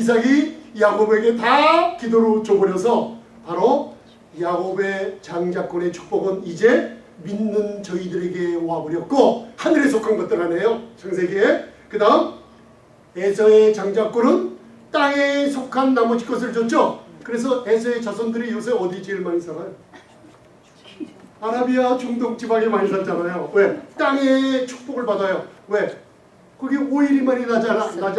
이삭이 야곱에게 다 기도로 줘버려서 바로 야곱의 장자권의 축복은 이제 믿는 저희들에게 와버렸고 하늘에 속한 것들 아니에요. 창세기에. 그 다음 에서의 장자권은 땅에 속한 나머지 것을 줬죠. 그래서 에서의 자손들이 요새 어디 제일 많이 살아요? 아라비아 중동 지방에 많이 살잖아요. 왜? 땅의 축복을 받아요. 왜? 거기 오일이 많이 나지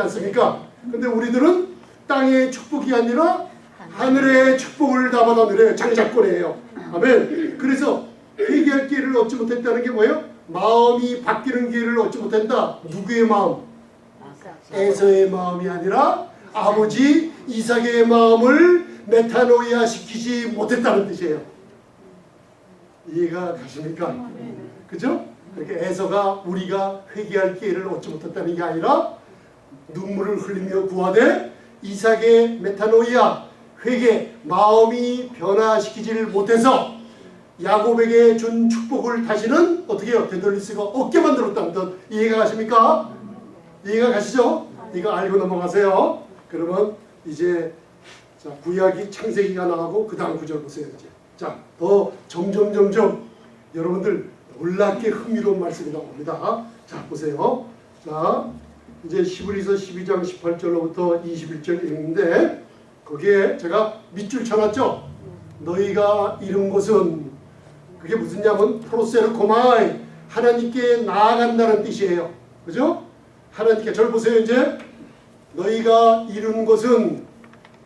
않습니까? 근데 우리들은 땅의 축복이 아니라 하늘의 축복을 다 받아들여요. 장자권이에요. 아멘. 그래서 회개할 기회를 얻지 못했다는 게 뭐예요? 마음이 바뀌는 기회를 얻지 못한다. 누구의 마음? 에서의 마음이 아니라 아버지 이삭의 마음을 메타노이아 시키지 못했다는 뜻이에요. 이해가 가십니까? 그죠? 그렇게 에서가 우리가 회개할 기회를 얻지 못했다는 게 아니라 눈물을 흘리며 구하되 이삭의 메타노이아 회개 마음이 변화시키지를 못해서 야곱에게 준 축복을 다시는 어떻게 해요? 되돌릴 수가 없게 만들었다는 뜻. 이해가 가십니까? 이해가 가시죠? 이거 알고 넘어가세요. 그러면 이제 자, 구약이 창세기가 나가고 그 다음 구절 보세요. 이제. 자, 더 점점 여러분들 놀랍게 흥미로운 말씀이 나옵니다. 자, 보세요. 자, 이제 히브리서 12장 18절로부터 21절 읽는데 거기에 제가 밑줄 쳐놨죠. 너희가 이룬 것은 그게 무슨냐면 프로세르코마이 하나님께 나아간다는 뜻이에요. 그죠? 하나님께 저를 보세요. 이제 너희가 이룬 것은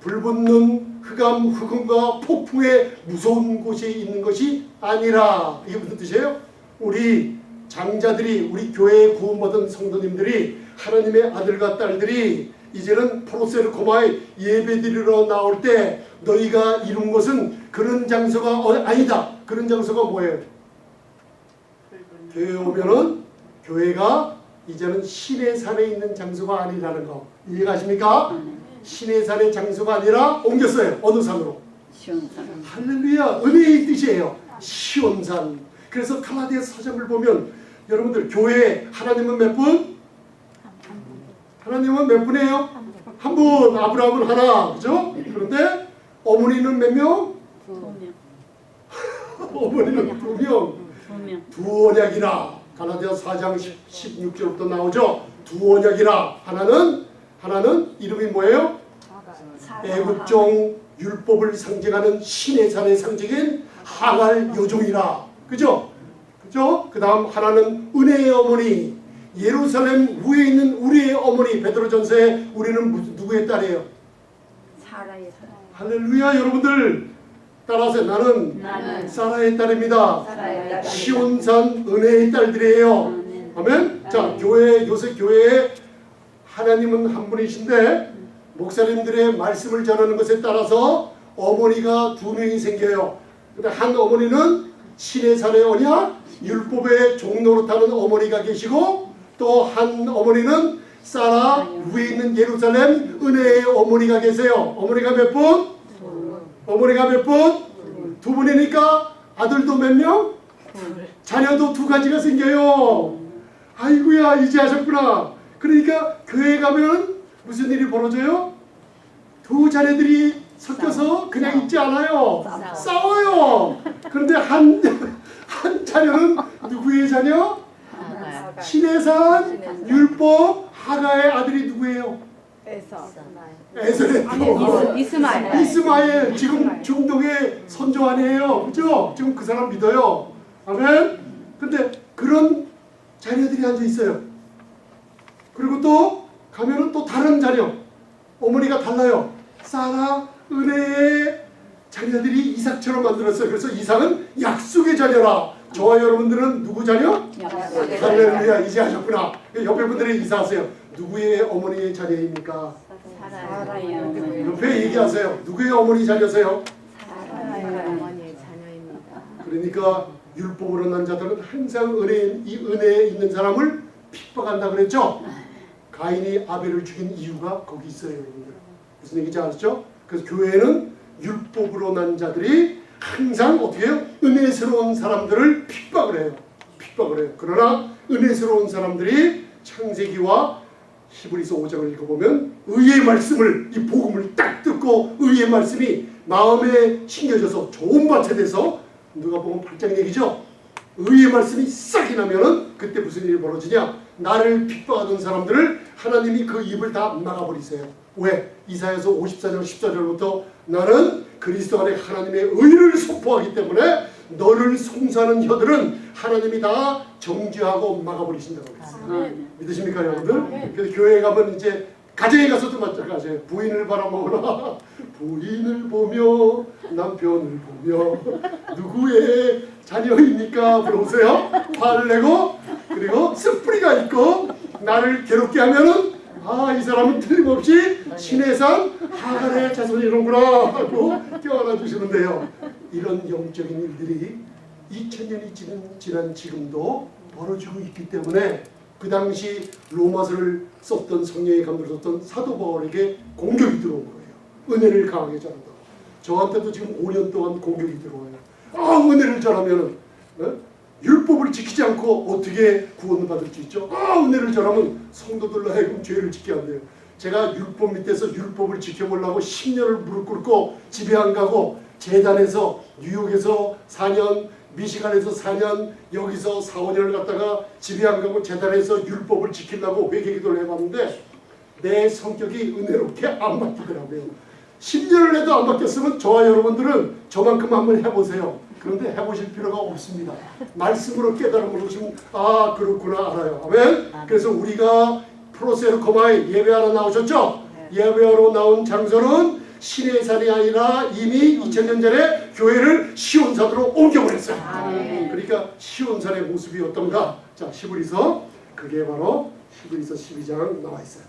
불붙는 흑암과 폭풍의 무서운 곳에 있는 것이 아니라 이게 무슨 뜻이에요? 우리 장자들이 우리 교회에 구원받은 성도님들이 하나님의 아들과 딸들이 이제는 프로세르코마에 예배드리러 나올 때 너희가 이룬 것은 그런 장소가 아니다. 그런 장소가 뭐예요? 교회에 오면은 교회가 이제는 신의 산에 있는 장소가 아니라는 거 이해가십니까? 신의 산의 장소가 아니라 옮겼어요. 어느 산으로? 시온산. 할렐루야. 은혜의 뜻이에요. 시온산. 그래서 갈라디아서 4장을 보면 여러분들 교회에 하나님은 몇 분? 하나님은 몇 분이에요? 한 분. 아브라함은 하나. 그죠? 그런데 어머니는 몇 명? 2명. 어머니는 2명. 2 언약이라. 갈라디아서 4장 16절부터 나오죠. 2 언약이라. 하나는 이름이 뭐예요? 애국종 율법을 상징하는 신의 산의 상징인 하갈 여종이라. 그죠? 그죠? 그 다음 하나는 은혜의 어머니. 예루살렘 위에 있는 우리의 어머니. 베드로전서에 우리는 누구의 딸이에요? 사라의 딸. 할렐루야. 여러분들 따라서 나는 사라의 딸입니다. 사라의 딸. 시온산 은혜의 딸들이에요. 아멘. 자, 요새 교회에 하나님은 한 분이신데 목사님들의 말씀을 전하는 것에 따라서 어머니가 2명이 생겨요. 근데 한 어머니는 신의 산의 언약 율법의 종노릇하는 어머니가 계시고 또 한 어머니는 사라 위에 있는 예루살렘 은혜의 어머니가 계세요. 어머니가 몇 분? 어머니가 몇 분? 2분이니까 아들도 몇 명? 자녀도 2가지가 생겨요. 아이고야 이제 하셨구나. 그러니까 교회 가면 무슨 일이 벌어져요? 2 자녀들이 섞여서 그냥 있지 않아요. 싸워요. 그런데 한 자녀는 누구의 자녀? 신의 산 율법 하가의 아들이 누구예요? 에서의 이스마엘. 지금 중동의 선조 아니에요. 그죠? 지금 그 사람 믿어요. 아멘. 근데 그런 자녀들이 앉아 있어요. 그리고 또 가면은 또 다른 자녀. 어머니가 달라요. 사라 은혜의 자녀들이 이삭처럼 만들었어요. 그래서 이삭은 약속의 자녀라. 저와 여러분들은 누구 자녀? 할렐루야. 이제 하셨구나. 옆에 분들이 인사하세요. 누구의 어머니의 자녀입니까? 사라의 옆에 얘기하세요. 누구의 어머니 자녀세요? 어머니의 자녀입니다. 그러니까 율법으로 난 자들은 항상 은혜에 있는 사람을 핍박한다 그랬죠? 가인이 아벨을 죽인 이유가 거기 있어요. 여러분들. 무슨 얘기인지 아시죠? 그래서 교회는 율법으로 난 자들이 항상 어떻게 해요? 은혜스러운 사람들을 핍박을 해요. 그러나 은혜스러운 사람들이 창세기와 히브리서 5장을 읽어보면 의의 말씀을, 이 복음을 딱 듣고 의의 말씀이 마음에 심겨져서 좋은 밭에 돼서, 누가 보면 8장 얘기죠. 의의 말씀이 싹이 나면은 그때 무슨 일이 벌어지냐? 나를 핍박하던 사람들을 하나님이 그 입을 다 막아버리세요. 왜? 이사야서 54장 14절부터 나는 그리스도 안에 하나님의 의를 선포하기 때문에 너를 송사하는 혀들은 하나님이 다 정죄하고 막아버리신다고 그랬어요. 믿으십니까 여러분들? 그래서 교회에 가면 이제 가정에 가서도 마찬가지예요. 부인을 바라보거나 부인을 보며 남편을 보며 누구의 자녀입니까? 물어보세요. 화를 내고 그리고 쓴뿌리가 있고 나를 괴롭게 하면은 이 사람은 틀림없이 신의 산 하갈의 자손이로구나 하고 껴안아 주시는데요. 이런 영적인 일들이 2000년이 지난 지금도 벌어지고 있기 때문에 그 당시 로마서를 썼던 성령의 감동을 썼던 사도 바울에게 공격이 들어온 거예요. 은혜를 강하게 전한다고. 저한테도 지금 5년 동안 공격이 들어와요. 은혜를 전하면은 율법을 지키지 않고 어떻게 구원을 받을 수 있죠? 은혜를 전하면 성도들로 하여금 죄를 지켜야 한대요. 제가 율법 밑에서 율법을 지켜보려고 10년을 무릎 꿇고 집에 안 가고 재단에서 뉴욕에서 4년, 미시간에서 4년, 여기서 4, 5년을 갔다가 집에 안 가고 재단에서 율법을 지키려고 회개기도를 해봤는데 내 성격이 은혜롭게 안 바뀌더라고요. 10년을 해도 안 바뀌었으면 저와 여러분들은 저만큼 한번 해보세요. 그런데 해보실 필요가 없습니다. 말씀으로 깨달음으로 오시면 그렇구나 알아요. 아멘? 그래서 우리가 프로세르코마에 예배하러 나오셨죠? 예배하러 나온 장소는 신의 산이 아니라 이미 2000년 전에 교회를 시온산으로 옮겨버렸어요. 그러니까 시온산의 모습이 어떤가? 자, 히브리서, 그게 바로 히브리서 12장 나와 있어요.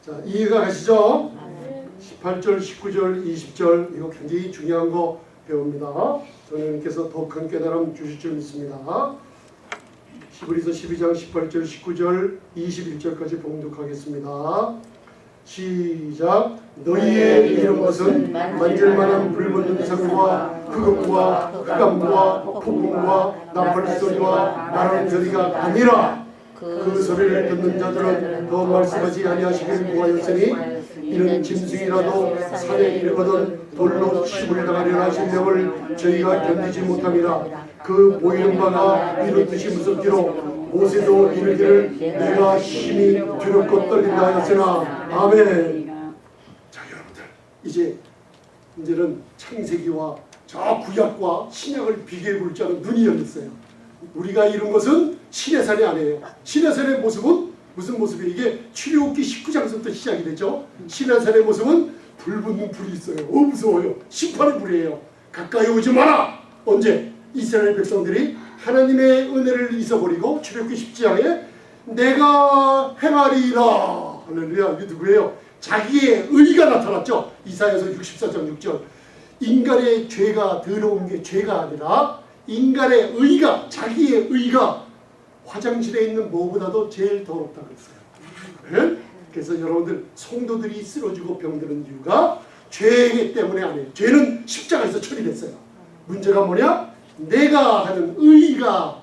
자, 이해가 가시죠? 18절, 19절, 20절 이거 굉장히 중요한 거 배웁니다. 전하님께서 더 큰 깨달음 주실 줄 믿습니다. 히브리서 12장 18절, 19절, 21절까지 봉독하겠습니다. 시작. 너희의 이런 것은 만질만한 불붙는 상과 흑암과 흑암과 폭풍과 나팔 소리와 나는 소리가 아니라 그 소리를 듣는 자들은 더 말씀하지 아니하시길 구하였으니 이는 짐승이라도 산에 이르거든 돌로 칩을 당하려는 하신 명을 저희가 견디지 못함이라. 그 보이는 바가 이렇듯이 무섭기로 모세도 이르기를 내가 심히 두렵고 떨린다 하였으나. 아멘. 자, 여러분들 이제는 창세기와 저 구약과 신약을 비교해 볼 줄 아는 눈이 열렸어요. 우리가 이룬 것은 신의 산이 아니에요. 신의 산의 모습은 무슨 모습이에요? 이게 출애굽기 19장부터 시작이 되죠. 신의 산의 모습은 불붙는 불이 있어요. 무서워요. 심판의 불이에요. 가까이 오지 마라. 언제? 이스라엘 백성들이 하나님의 은혜를 잊어버리고 출애굽기 10장에 내가 행하리라. 할렐루야. 이게 누구예요? 자기의 의가 나타났죠. 이사야서 64장 6절. 인간의 죄가 더러운 게 죄가 아니라 인간의 의가, 자기의 의가 화장실에 있는 뭐보다도 제일 더럽다고 했어요. 네? 그래서 여러분들 성도들이 쓰러지고 병드는 이유가 죄 때문에 아니에요. 죄는 십자가에서 처리됐어요. 문제가 뭐냐? 내가 하는 의가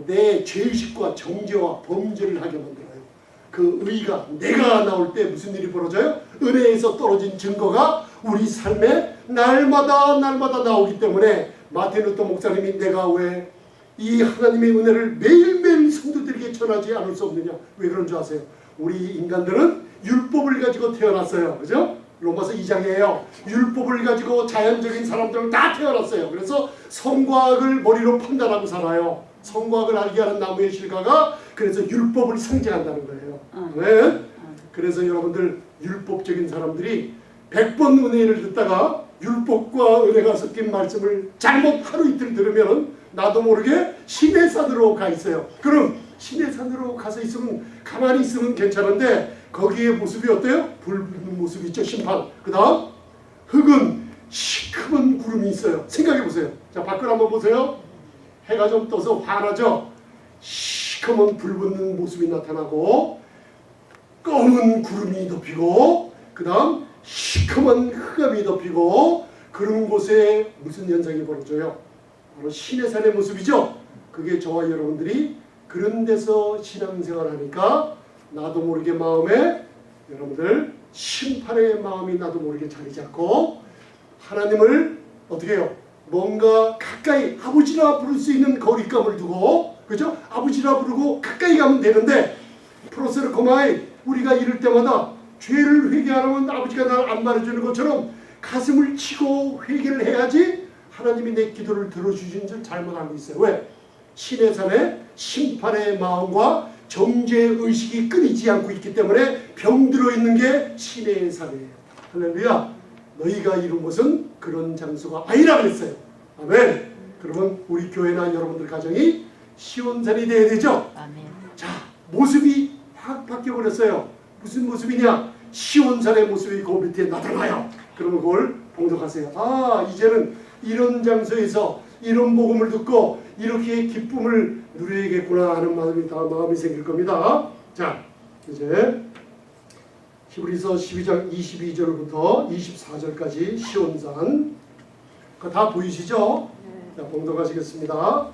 내 죄의식과 정죄와 범죄를 하게 만들어요. 그 의가 내가 나올 때 무슨 일이 벌어져요? 은혜에서 떨어진 증거가 우리 삶에 날마다 나오기 때문에 마틴 루터 목사님이 내가 왜 이 하나님의 은혜를 매일매일 성도들에게 전하지 않을 수 없느냐? 왜 그런 줄 아세요? 우리 인간들은 율법을 가지고 태어났어요. 그죠? 로마서 2장이에요. 율법을 가지고 자연적인 사람들은 다 태어났어요. 그래서 성과 악을 머리로 판단하고 살아요. 성과 악을 알게 하는 나무의 실과가 그래서 율법을 상징한다는 거예요. 네? 그래서 여러분들 율법적인 사람들이 100번 은혜를 듣다가 율법과 은혜가 섞인 말씀을 잘못 하루 이틀 들으면 나도 모르게 신의 산으로 가 있어요. 그럼 신의 산으로 가서 있으면 가만히 있으면 괜찮은데 거기에 모습이 어때요? 불 붙는 모습이 있죠. 심판. 그 다음 흙은 시커먼 구름이 있어요. 생각해 보세요. 자, 밖을 한번 보세요. 해가 좀 떠서 환하죠. 시커먼 불 붙는 모습이 나타나고 검은 구름이 덮이고 그 다음 시커먼 흑암이 덮이고 그런 곳에 무슨 현상이 벌어져요? 바로 신의 산의 모습이죠. 그게 저와 여러분들이 그런 데서 신앙생활을 하니까 나도 모르게 마음에 여러분들 심판의 마음이 나도 모르게 자리 잡고 하나님을 어떻게 해요? 뭔가 가까이 아버지라 부를 수 있는 거리감을 두고 그죠? 아버지라 부르고 가까이 가면 되는데 프로세르코마이 우리가 이럴 때마다 죄를 회개하면 아버지가 나를 안 말해주는 것처럼 가슴을 치고 회개를 해야지 하나님이 내 기도를 들어주신 줄 잘못 알고 있어요. 왜? 신의 산에 심판의 마음과 정죄의식이 끊이지 않고 있기 때문에 병들어 있는 게 신의 산이에요. 할렐루야. 너희가 이룬 것은 그런 장소가 아니라 그랬어요. 아멘. 그러면 우리 교회나 여러분들 가정이 시온산이 돼야 되죠. 아멘. 자, 모습이 확 바뀌어버렸어요. 무슨 모습이냐? 시온산의 모습이 그 밑에 나타나요. 그러면 그걸 봉독하세요. 아, 이제는 이런 장소에서 이런 복음을 듣고 이렇게 기쁨을 누려야겠구나 하는 마음이 생길 겁니다. 자, 이제 히브리서 12장 22절부터 24절까지 시온산 그거 다 보이시죠? 자, 봉독하시겠습니다.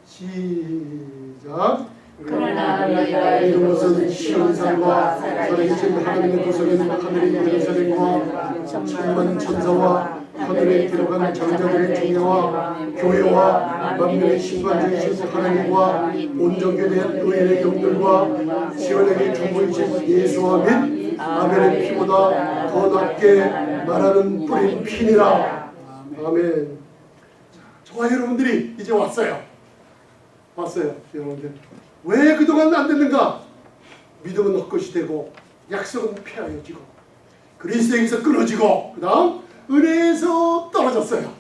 시작. 그러나 너희가 이룬 것은 시온산과 살아계신 하나님의 도성인 하늘의 예루살렘과 천만 천사와 하늘에 들어간 장자들의 중대와 교회와 만민의 신관주이신 하나님과 온전케 된 의인의 영들과 시온에게 중보이신 예수와 및 아벨의 피보다 더 낫게 말하는 뿌린 피니라. 아멘. 저와 여러분들이 이제 왔어요. 여러분들. 왜 그동안 안 됐는가? 믿음은 헛것이 되고 약속은 폐하여지고 그리스도에게서 끊어지고 그 다음 은혜에서 떨어졌어요.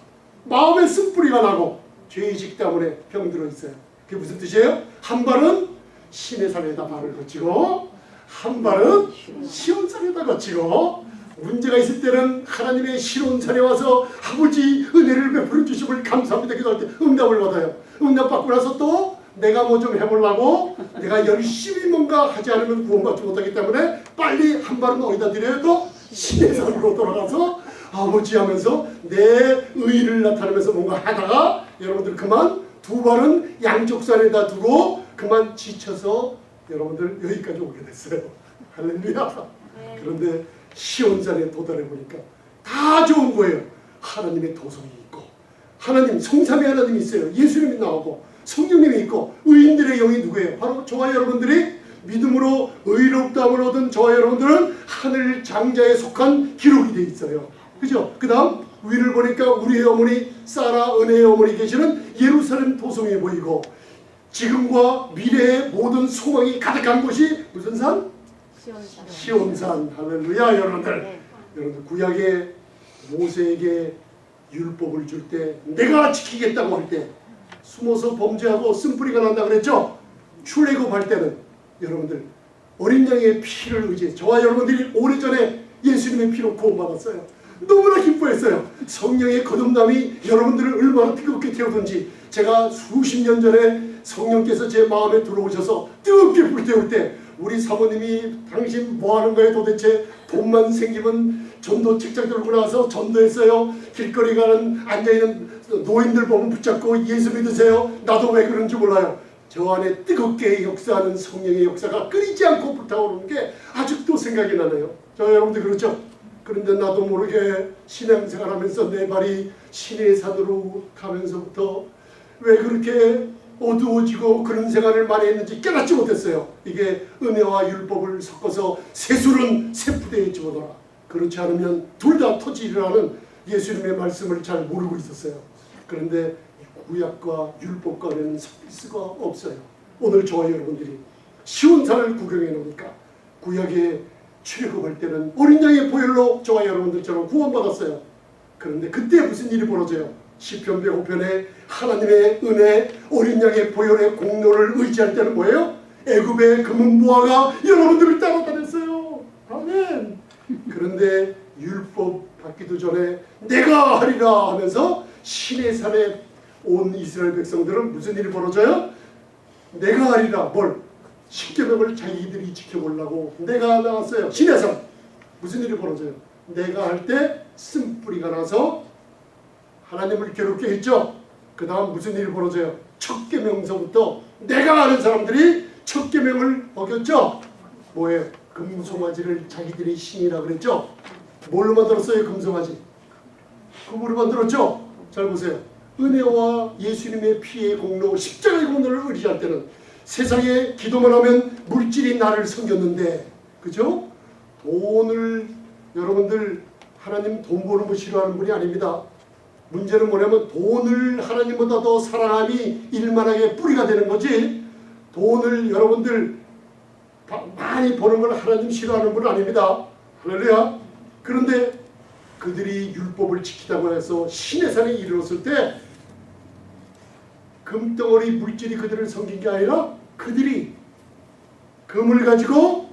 마음에 쓴뿌리가 나고 죄의식 때문에 병들어 있어요. 그게 무슨 뜻이에요? 한 발은 신의 산에다 발을 거치고 한 발은 시온산에다 거치고 문제가 있을 때는 하나님의 시온산에 와서 아버지 은혜를 베풀어 주심을 감사합니다 기도할 때 응답을 받아요. 응답 받고 나서 또 내가 뭐 좀 해보려고 내가 열심히 뭔가 하지 않으면 구원받지 못하기 때문에 빨리 한 발은 어디다 드려요? 또 신의 산으로 돌아가서 아버지 하면서 내 의의를 나타내면서 뭔가 하다가 여러분들 그만 두 발은 양쪽 산에다 두고 그만 지쳐서 여러분들 여기까지 오게 됐어요. 할렐루야. 그런데 시온산에 도달해 보니까 다 좋은 거예요. 하나님의 도성이 있고 하나님 성삼위 하나님이 있어요. 예수님이 나오고 성령님이 있고 의인들의 영이 누구예요? 바로 저와 여러분들이 믿음으로 의롭다함을 얻은 저와 여러분들은 하늘 장자에 속한 기록이 돼 있어요. 그죠? 그 다음 위를 보니까 우리의 어머니 사라 은혜의 어머니 계시는 예루살렘 도성이 보이고 지금과 미래의 모든 소망이 가득한 곳이 무슨 산? 시온산. 할렐루야. 여러분들 여러분들 구약의 모세에게 율법을 줄 때 내가 지키겠다고 할 때 숨어서 범죄하고 쓴뿌리가 난다 그랬죠? 출애굽할 때는 여러분들 어린 양의 피를 의지해 저와 여러분들이 오래전에 예수님의 피로 구원받았어요. 너무나 기뻐했어요. 성령의 거듭남이 여러분들을 얼마나 뜨겁게 태우든지 제가 수십 년 전에 성령께서 제 마음에 들어오셔서 뜨겁게 불태울 때 우리 사모님이 당신 뭐하는 거예요 도대체? 돈만 생기면 전도 책장 들고 나와서 전도했어요. 길거리 가는 앉아있는 노인들 보면 붙잡고 예수 믿으세요. 나도 왜 그런지 몰라요. 저 안에 뜨겁게 역사하는 성령의 역사가 끊이지 않고 불타오르는 게 아직도 생각이 나네요. 저 여러분들 그렇죠? 그런데 나도 모르게 신앙생활하면서 내 발이 신의 산으로 가면서부터 왜 그렇게 어두워지고 그런 생활을 많이 했는지 깨닫지 못했어요. 이게 은혜와 율법을 섞어서 세술은 세푸대에 집어넣어라. 그렇지 않으면 둘 다 터지리라는 예수님의 말씀을 잘 모르고 있었어요. 그런데 구약과 율법과는 섞일 수가 없어요. 오늘 저와 여러분들이 시온산을 구경해 놓으니까 구약에 출애굽할 때는 어린 양의 보혈로 저와 여러분들처럼 구원받았어요. 그런데 그때 무슨 일이 벌어져요? 시편 105편에 하나님의 은혜 어린 양의 보혈의 공로를 의지할 때는 뭐예요? 애굽의 금은 보화가 여러분들을 따라다녔어요. 아멘. 그런데 율법 받기도 전에 내가 하리라 하면서 신의 산에 온 이스라엘 백성들은 무슨 일이 벌어져요? 내가 하리라. 뭘? 십계명을 자기들이 지켜보려고 내가 나왔어요. 신의 산. 무슨 일이 벌어져요? 내가 할 때 쓴뿌리가 나서 하나님을 괴롭게 했죠. 그 다음 무슨 일이 벌어져요? 첫 계명서부터 내가 아는 사람들이 첫 계명을 어겼죠. 뭐예요? 금송아지를 자기들의 신이라 그랬죠? 뭘로 만들었어요? 금송아지. 금으로 만들었죠? 잘 보세요. 은혜와 예수님의 피의 공로, 십자가의 공로를 의지할 때는 세상에 기도만 하면 물질이 나를 섬겼는데, 그죠? 돈을, 여러분들 하나님 돈 버는 거 싫어하는 분이 아닙니다. 문제는 뭐냐면 돈을 하나님보다 더 사랑함이 일만하게 뿌리가 되는 거지, 돈을 여러분들 많이 버는 걸 하나님 싫어하는 분은 아닙니다. 할렐루야. 그런데 그들이 율법을 지키다고 해서 신의 산에 이르렀을 때 금덩어리 물질이 그들을 섬긴 게 아니라 그들이 금을 가지고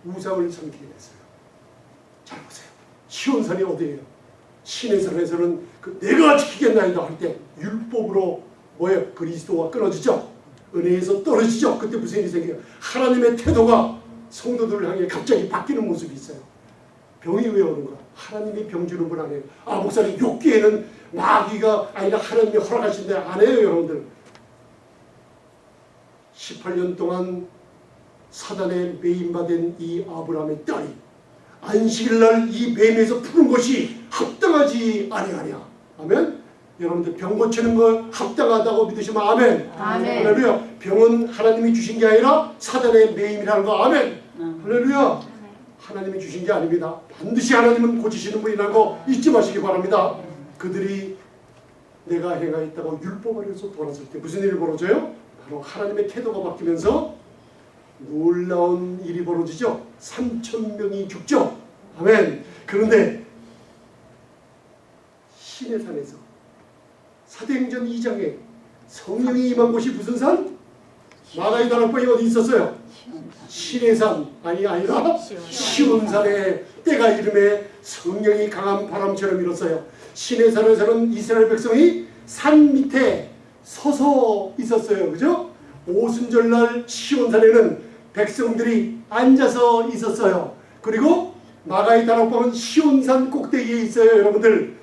우상을 섬기게 됐어요. 잘 보세요. 시온산이 어디예요? 신의 산에서는 그 내가 지키겠나이다 할 때 율법으로 뭐예요? 그리스도와 끊어지죠. 은혜에서 떨어지죠. 그때 무슨 일이 생겨요? 하나님의 태도가 성도들을 향해 갑자기 바뀌는 모습이 있어요. 병이 왜 오는가? 하나님이 병 주는 분 아니에요. 아, 목사님 욕기에는 마귀가 아니라 하나님이 허락하신데 안 해요. 여러분들 18년 동안 사단의 매임받은 이 아브라함의 딸이 안식일날 이 뱀에서 푸는 것이 합당하지 아니하냐. 아멘. 여러분들 병 고치는 거 합당하다고 믿으시면 아멘. 아멘. 할렐루야. 병은 하나님이 주신 게 아니라 사단의 매임이라는 거 아멘. 할렐루야. 하나님이 주신 게 아닙니다. 반드시 하나님은 고치시는 분이라는 거 잊지 마시기 바랍니다. 그들이 내가 행하였다고 율법 아래에서 돌았을 때 무슨 일이 벌어져요? 바로 하나님의 태도가 바뀌면서 놀라운 일이 벌어지죠. 3,000명이 죽죠. 아멘. 그런데 신의 산에서 사도행전 2장에 성령이 임한 곳이 무슨 산? 마가의 다락방이 어디 있었어요? 신의 산 아니라 시온산에 때가 이름에 성령이 강한 바람처럼 일었어요. 신의 산에서는 이스라엘 백성이 산 밑에 서서 있었어요. 그죠? 오순절날 시온산에는 백성들이 앉아서 있었어요. 그리고 마가의 다락방은 시온산 꼭대기에 있어요. 여러분들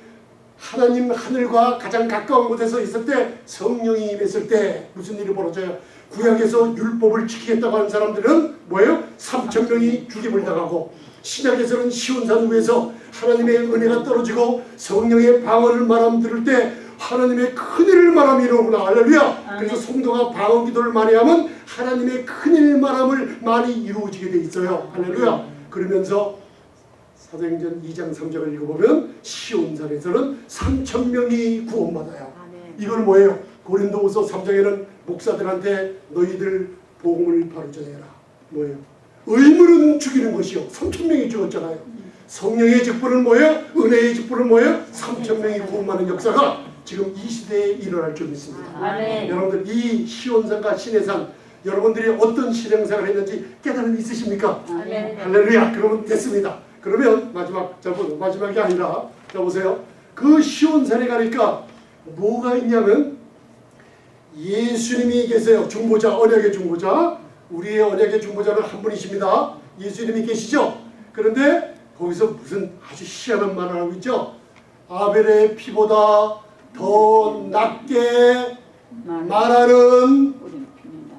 하나님 하늘과 가장 가까운 곳에서 있을 때 성령이 임했을 때 무슨 일이 벌어져요? 구약에서 율법을 지키겠다고 하는 사람들은 뭐예요? 3,000명이 죽임을 당하고, 신약에서는 시온산 위에서 하나님의 은혜가 떨어지고 성령의 방언을 말함 들을 때 하나님의 큰일을 말함이 이루구나. 할렐루야. 그래서 성도가 방언 기도를 많이 하면 하나님의 큰일 말함을 많이 이루어지게 돼 있어요. 할렐루야. 그러면서 사도행전 2장 3절을 읽어보면 시온산에서는 3,000명이 구원받아요. 이건 뭐예요? 고린도후서 3장에는 목사들한테 너희들 복음을 바로 전해라. 뭐예요? 의무는 죽이는 것이요. 3,000명이 죽었잖아요. 성령의 직분은 뭐예요? 은혜의 직분은 뭐예요? 3,000명이 구원받는 역사가 지금 이 시대에 일어날 줄 믿습니다. 아멘. 여러분들 이 시온산과 신해산 여러분들이 어떤 실행생활을 했는지 깨달음이 있으십니까? 아멘. 할렐루야. 그러면 됐습니다. 그러면 마지막이 아니라 자 보세요. 그 시온산에 가니까 뭐가 있냐면 예수님이 계세요. 중보자, 언약의 중보자. 우리의 언약의 중보자는 한 분이십니다. 예수님이 계시죠. 그런데 거기서 무슨 아주 희한한 말을 하고 있죠. 아벨의 피보다 더 낫게 말하는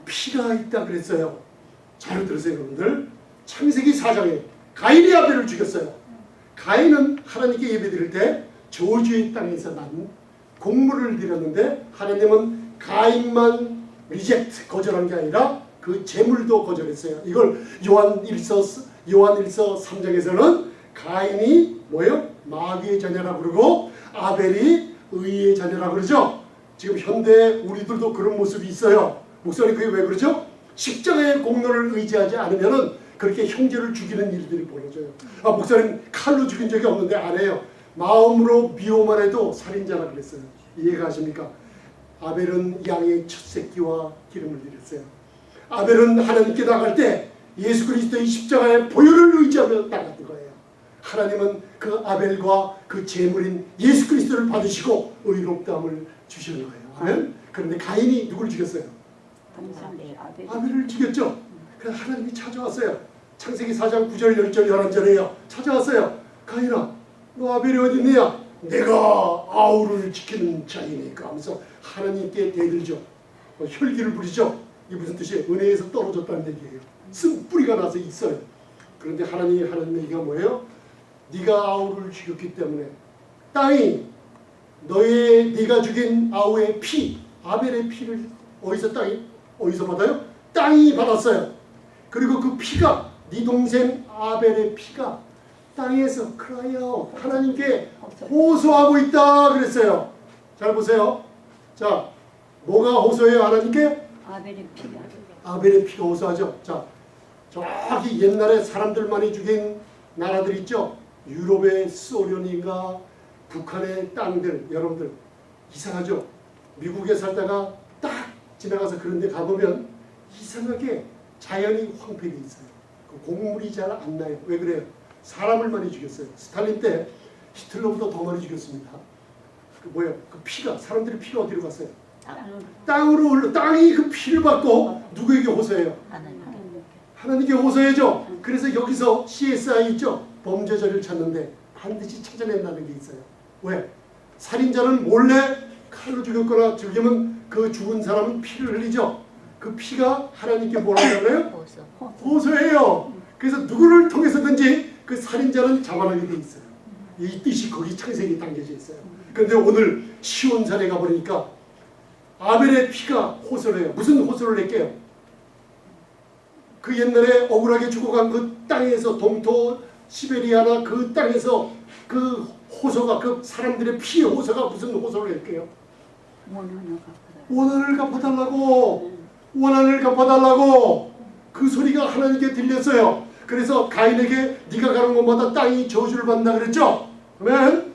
피가 있다 그랬어요. 잘 들으세요 여러분들. 창세기 4장에 가인이 아벨을 죽였어요. 가인은 하나님께 예배드릴 때 저주의 땅에서 난 곡물을 드렸는데 하나님은 가인만 리젝트, 거절한 게 아니라 그 제물도 거절했어요. 이걸 요한일서 3장에서는 가인이 뭐예요? 마귀의 자녀라 그러고 아벨이 의의 자녀라 그러죠. 지금 현대 우리들도 그런 모습이 있어요. 목사님 그게 왜 그러죠? 십자가의 공로를 의지하지 않으면은 그렇게 형제를 죽이는 일들이 벌어져요. 아, 목사님 칼로 죽인 적이 없는데 안 해요. 마음으로 미워만 해도 살인자라 그랬어요. 이해가 가십니까? 아벨은 양의 첫 새끼와 기름을 드렸어요. 아벨은 하나님께 나갈 때 예수 그리스도의 십자가의 보혈을 의지하며 나갔던 거예요. 하나님은 그 아벨과 그 제물인 예수 그리스도를 받으시고 의롭다함을 주시는 거예요. 아멘? 그런데 가인이 누구를 죽였어요? 아벨을 죽였죠. 그래서 하나님이 찾아왔어요. 창세기 4장 9절, 10절, 11절에요. 찾아왔어요. 가인아, 너 아벨이 어디 있느냐? 내가 아우를 지키는 자이니까 하면서 하나님께 대들죠. 혈기를 부리죠. 이게 무슨 뜻이에요? 은혜에서 떨어졌다는 얘기예요. 쓴 뿌리가 나서 있어요. 그런데 하나님이 하는 얘기가 뭐예요? 네가 아우를 죽였기 때문에 땅이 네가 죽인 아우의 피, 아벨의 피를 어디서 받아요? 땅이 받았어요. 그리고 그 피가 네 동생 아벨의 피가 땅에서 크라이아웃 하나님께 호소하고 있다 그랬어요. 잘 보세요. 자, 뭐가 호소해요 하나님께? 아벨의 피가. 아벨의 피가 호소하죠. 자, 저기 옛날에 사람들 많이 죽인 나라들 있죠. 유럽의 소련인가 북한의 땅들, 여러분들 이상하죠. 미국에 살다가 딱 지나가서 그런 데 가보면 이상하게 자연이 황폐해 있어요. 그 곡물이 잘 안 나요. 왜 그래요? 사람을 많이 죽였어요. 스탈린 때 히틀러보다 더 많이 죽였습니다. 그 피가, 사람들의 피가 어디로 갔어요? 땅으로 땅이 그 피를 받고 누구에게 호소해요? 하나님께 호소해죠. 그래서 여기서 CSI 있죠. 범죄자를 찾는데 반드시 찾아낸다는 게 있어요. 왜? 살인자는 몰래 칼로 죽였거나 죽이면 그 죽은 사람은 피를 흘리죠. 그 피가 하나님께 뭐라고 그래요? 호소해요. 그래서 누구를 통해서든지 그 살인자는 잡아내게 돼 있어요. 이 뜻이 거기 창세기에 담겨져 있어요. 그런데 오늘 시온산에 가보니까 아벨의 피가 호소를 해요. 무슨 호소를 낼게요? 그 옛날에 억울하게 죽어간 그 땅에서 동토 시베리아나 그 땅에서 그 호소가 그 사람들의 피의 호소가 무슨 호소를 낼게요? 원한을 갚아달라고 원한을 갚아달라고 그 소리가 하나님께 들렸어요. 그래서 가인에게 네가 가는 곳마다 땅이 저주를 받는다 그랬죠. 그러면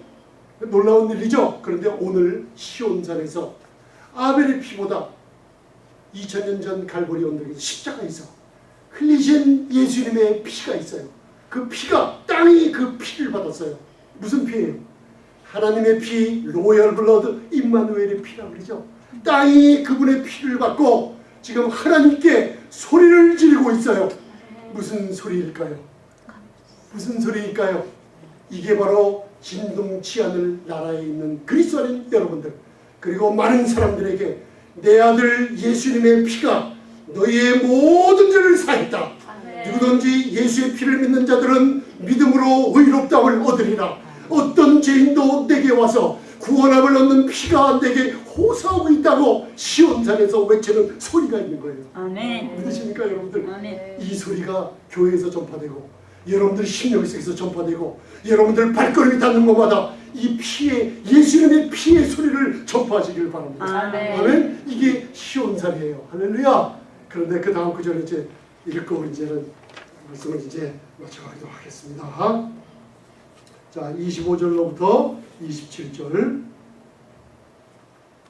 놀라운 일이죠. 그런데 오늘 시온산에서 아벨의 피보다 2000년 전 갈보리 언덕에서 십자가에서 흘리신 예수님의 피가 있어요. 그 피가 땅이 그 피를 받았어요. 무슨 피예요? 하나님의 피, 로열 블러드, 임마누엘의 피라고 그러죠. 땅이 그분의 피를 받고 지금 하나님께 소리를 지르고 있어요. 무슨 소리일까요? 무슨 소리일까요? 이게 바로 진동치 않을 나라에 있는 그리스도인 여러분들, 그리고 많은 사람들에게 내 아들 예수님의 피가 너희의 모든 죄를 사했다. 누구든지 예수의 피를 믿는 자들은 믿음으로 의롭다함을 얻으리라. 어떤 죄인도 내게 와서 구원함을 얻는 피가 내게 호소하고 있다고 시온산에서 외치는 소리가 있는 거예요. 아멘. 믿으십니까 여러분들? 아멘. 이 소리가 교회에서 전파되고 여러분들 심령 속에서 전파되고 여러분들 발걸음이 닿는 곳마다 이 피의 예수님의 피의 소리를 전파하시길 바랍니다. 아멘. 아멘. 이게 시온산이에요. 할렐루야. 그런데 그 다음 구절을 이제 읽고 이제는 말씀을 이제 마쳐가도록 하겠습니다. 자, 25절로부터 27절.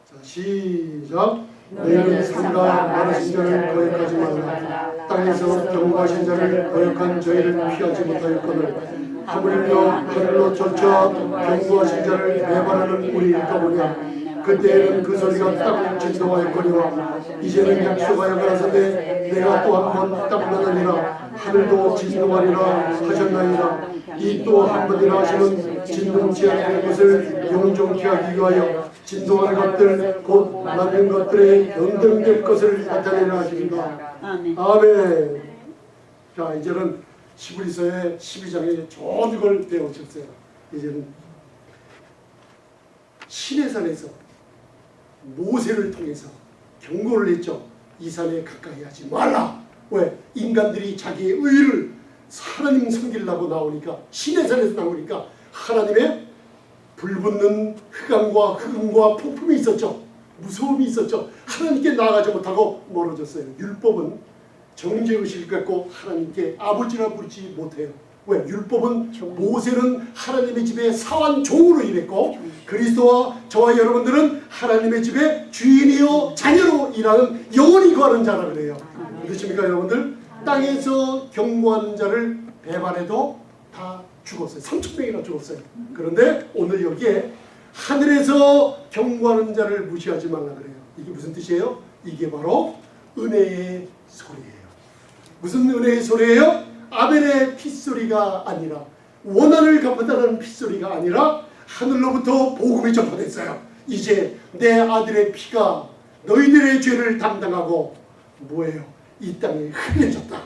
자, 시작. 너희는 삼가 많으신 자를 거역하지 말라. 땅에서 경고하신 자를 거역한 저희를 피하지 못하였거늘 하물며 하늘로 쫓아 경고하신 자를 배반하는 우리일까 보냐. 그때에는 그 소리가 땅을 진동하였거니와 이제는 약속하여 가라사대 내가 또 한 번 땅나느니라. 하늘도 진동하리라 하셨나이다. 이 또 한 번이라 하시는 진동치 않는 것을 영종케 하기 위하여 진동하는 것들 곧 남은 것들에 연등될 것을 나타내라 하십니다. 아멘. 아멘. 자, 이제는 히브리서의 12장에 좋은 걸 배우셨어요. 이제는 시내산에서 모세를 통해서 경고를 했죠. 이 산에 가까이 하지 말라. 왜? 인간들이 자기의 의를 하나님 섬기려고 나오니까, 시내산에서 나오니까 하나님의 불붙는 흑암과 흑음과 폭풍이 있었죠. 무서움이 있었죠. 하나님께 나아가지 못하고 멀어졌어요. 율법은 정죄의식을 갖고 하나님께 아버지라 부르지 못해요. 왜? 율법은 모세는 하나님의 집에 사환 종으로 일했고 그리스도와 저와 여러분들은 하나님의 집에 주인이요 자녀로 일하는 영원히 거하는 자라 그래요. 믿으십니까 여러분들? 땅에서 경고하는 자를 배반해도 다 죽었어요. 3,000명이나 죽었어요. 그런데 오늘 여기에 하늘에서 경고하는 자를 무시하지 말라 그래요. 이게 무슨 뜻이에요? 이게 바로 은혜의 소리예요. 무슨 은혜의 소리예요? 아벨의 핏소리가 아니라, 원한을 갚아달라는 핏소리가 아니라 하늘로부터 복음이 전파됐어요. 이제 내 아들의 피가 너희들의 죄를 담당하고 뭐예요? 이 땅에 흘려졌다.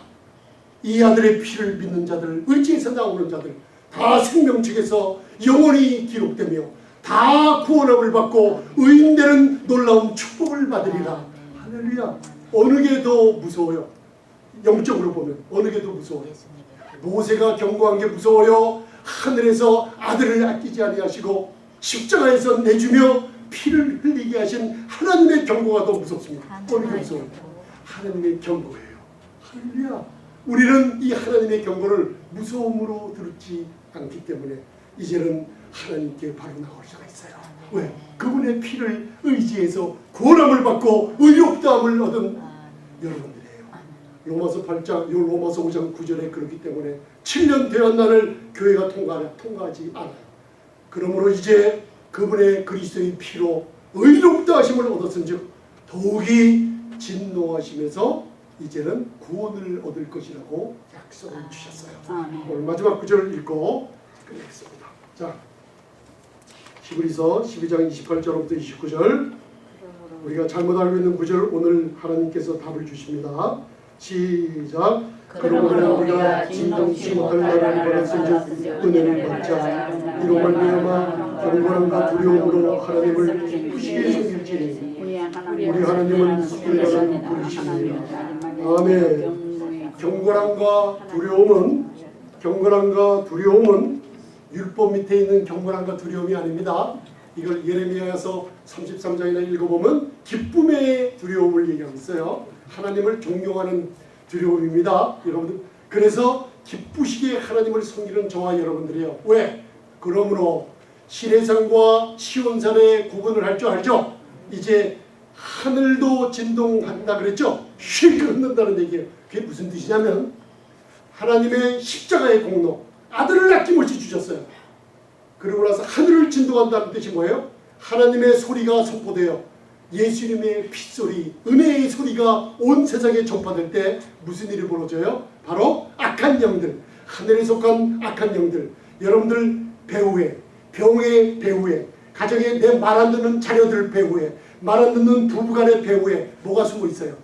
이 아들의 피를 믿는 자들, 의지에서 나오는 자들 다 생명책에서 영원히 기록되며 다 구원함을 받고 의인되는 놀라운 축복을 받으리라. 할렐루야. 어느 게 더 무서워요? 영적으로 보면 어느 게 더 무서워요? 모세가 경고한 게 무서워요? 하늘에서 아들을 아끼지 아니하시고 십자가에서 내주며 피를 흘리게 하신 하나님의 경고가 더 무섭습니다. 어느 게 무서워요? 하나님의 경고예요. 할렐루야. 우리는 이 하나님의 경고를 무서움으로 들지 않기 때문에 이제는 하나님께 바로 나올 수가 있어요. 왜? 그분의 피를 의지해서 구원함을 받고 의롭다함을 얻은 여러분들이에요. 로마서 8장, 로마서 5장 9절에 그렇기 때문에 7년 되었나를 교회가 통과하지 않아요. 그러므로 이제 그분의 그리스도의 피로 의롭다 하심을 얻었은즉 더욱이 진노하심에서 이제는 구원을 얻을 것이라고 약속을 주셨어요. 오늘 마지막 구절을 읽고 끝내겠습니다. 자, 히브리서 12장 28절부터 29절. 우리가 잘못 알고 있는 구절 오늘 하나님께서 답을 주십니다. 시작. 그러므로 우리가 진동치 못할 나라를 받았은즉 은혜를 받자. 이로 말미암아 경건함과 두려움으로 하나님을 기쁘시게 섬길지니 우리 하나님은 선하신 분이시니라. 아멘. 경건함과 두려움은 율법 밑에 있는 경건함과 두려움이 아닙니다. 이걸 예레미야서 33장이나 읽어보면 기쁨의 두려움을 얘기하고 있어요. 하나님을 존경하는 두려움입니다. 여러분들, 그래서 기쁘시게 하나님을 섬기는 저와 여러분들이요. 왜? 그러므로 시내산과 시온산의 구분을 할 줄 알죠? 이제 하늘도 진동한다 그랬죠? 쉴 끊는다는 얘기예요. 그게 무슨 뜻이냐면 하나님의 십자가의 공로, 아들을 아낌없이 주셨어요. 그러고 나서 하늘을 진동한다는 뜻이 뭐예요? 하나님의 소리가 선포되어 예수님의 핏소리, 은혜의 소리가 온 세상에 전파될 때 무슨 일이 벌어져요? 바로 악한 영들, 하늘에 속한 악한 영들, 여러분들 배후에, 병의 배후에, 가정에 내 말 안 듣는 자녀들 배후에, 말 안 듣는 부부간의 배후에 뭐가 숨어 있어요?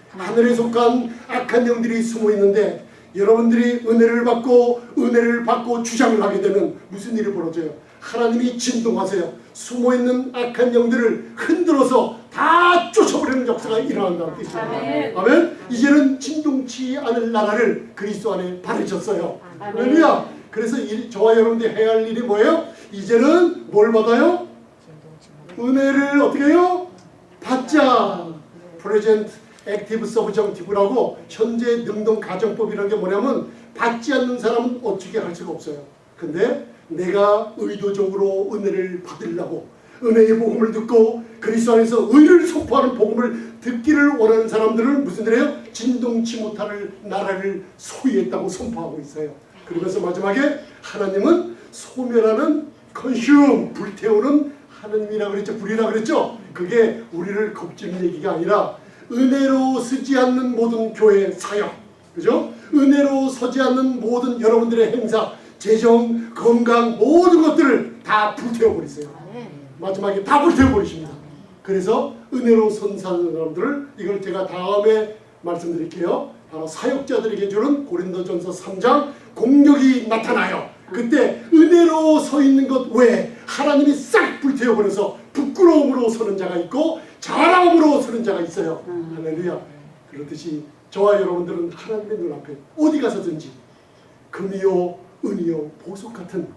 하늘에 속한 악한 영들이 숨어 있는데 여러분들이 은혜를 받고 주장을 하게 되면 무슨 일이 벌어져요? 하나님이 진동하세요. 숨어있는 악한 영들을 흔들어서 다 쫓아버리는 역사가 일어난다는 뜻이에요. 아멘. 이제는 진동치 않을 나라를 그리스도 안에 바르셨어요. 할렐루야. 그래서 저와 여러분들이 해야 할 일이 뭐예요? 이제는 뭘 받아요? 은혜를 어떻게 해요? 받자. 프레젠트 액티브 서브정티브라고 현재 능동 가정법이라는 게 뭐냐면 받지 않는 사람은 어떻게 할 수가 없어요. 근데 내가 의도적으로 은혜를 받으려고 은혜의 복음을 듣고 그리스도 안에서 의를 선포하는 복음을 듣기를 원하는 사람들은 무슨 일이에요? 진동치 못할 나라를 소유했다고 선포하고 있어요. 그러면서 마지막에 하나님은 소멸하는 consume, 불태우는 하나님이라고 그랬죠. 불이라고 그랬죠. 그게 우리를 겁주는 얘기가 아니라 은혜로 서지 않는 모든 교회 사역, 그죠? 은혜로 서지 않는 모든 여러분들의 행사, 재정, 건강, 모든 것들을 다 불태워버리세요. 마지막에 다 불태워버리십니다. 그래서 은혜로 선 사람들을, 이걸 제가 다음에 말씀드릴게요. 바로 사역자들에게 주는 고린도전서 3장 공력이 나타나요. 그때 은혜로 서 있는 것 외에 하나님이 싹 불태워버려서 부끄러움으로 서는 자가 있고 자랑으로 서는 자가 있어요. 할렐루야. 그렇듯이 저와 여러분들은 하나님의 눈앞에 어디 가서든지 금이요 은이요 보석 같은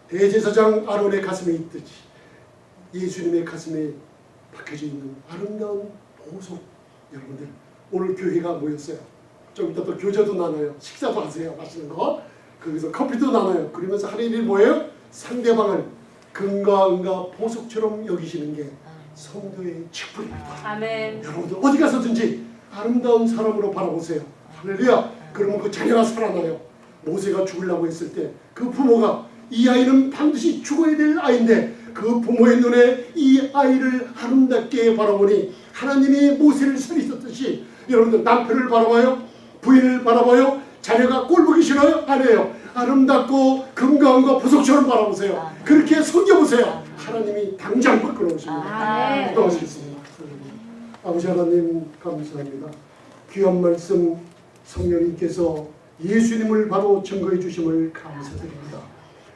대제사장 아론의 가슴에 있듯이 예수님의 가슴에 박혀져 있는 아름다운 보석. 여러분들 오늘 교회가 모였어요. 좀 이따 또 교제도 나눠요. 식사도 하세요. 맛있는 거. 거기서 커피도 나눠요. 그러면서 하는 일이 뭐예요? 상대방을 금과 은과 보석처럼 여기시는 게 성도의 직분입니다. 아멘. 여러분들 어디 가서든지 아름다운 사람으로 바라보세요. 할렐루야. 그러면 그 자녀가 살아나요. 모세가 죽으려고 했을 때 그 부모가 이 아이는 반드시 죽어야 될 아이인데 그 부모의 눈에 이 아이를 아름답게 바라보니 하나님이 모세를 살리셨듯이 여러분들 남편을 바라봐요? 부인을 바라봐요? 자녀가 꼴보기 싫어요? 아니에요. 아름답고 금과 은과 보석처럼 바라보세요. 그렇게 섬겨보세요. 하나님이 당장 바꾸어 오십니다. 기도하시겠습니다. 아버지 하나님 감사합니다. 귀한 말씀 성령님께서 예수님을 바로 증거해 주심을 감사드립니다.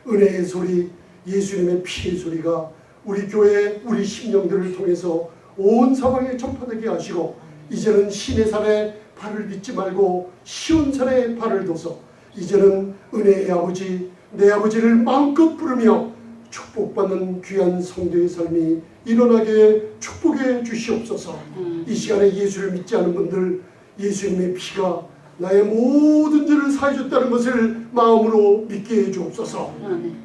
은혜의 소리, 예수님의 피의 소리가 우리 교회, 우리 심령들을 통해서 온 사방에 전파되게 하시고 이제는 신의 산에 발을 딛지 말고 시온산에 발을 둬서 이제는 은혜의 아버지, 내 아버지를 마음껏 부르며 축복받는 귀한 성도의 삶이 일어나게 축복해 주시옵소서. 이 시간에 예수를 믿지 않은 분들, 예수님의 피가 나의 모든 죄를 사해줬다는 것을 마음으로 믿게 해 주옵소서.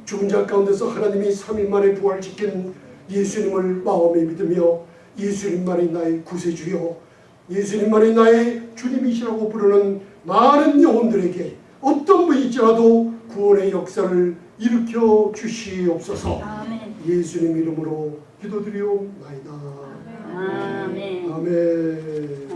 죽은 자 가운데서 하나님이 3일 만에 부활시킨 예수님을 마음에 믿으며 예수님만이 나의 구세주요, 예수님만이 나의 주님이시라고 부르는 많은 영혼들에게 어떤 분일지라도 구원의 역사를 일으켜 주시옵소서. 아멘. 예수님 이름으로 기도드리옵나이다. 아멘. 아멘.